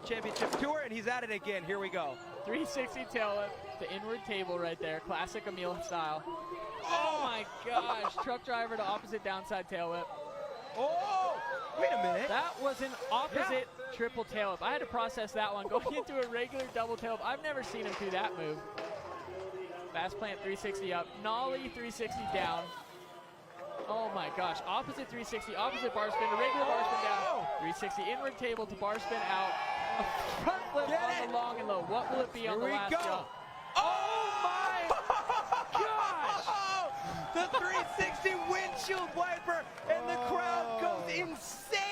Championship Tour, and he's at it again. Here we go. 360 tail whip, the inward table right there, classic Emil style. Oh my gosh, truck driver to opposite downside tail whip. Oh, wait a minute. That was an opposite triple tail whip. I had to process that one, going into a regular double tail whip. I've never seen him do that move. Fast plant 360 up, nollie 360 down. Oh my gosh, opposite 360, opposite bar spin, a regular bar spin down, 360 inward table to bar spin out, a front flip on the long and low. What will it be on the last jump? Oh my gosh! The 360 windshield wiper, and the crowd goes insane.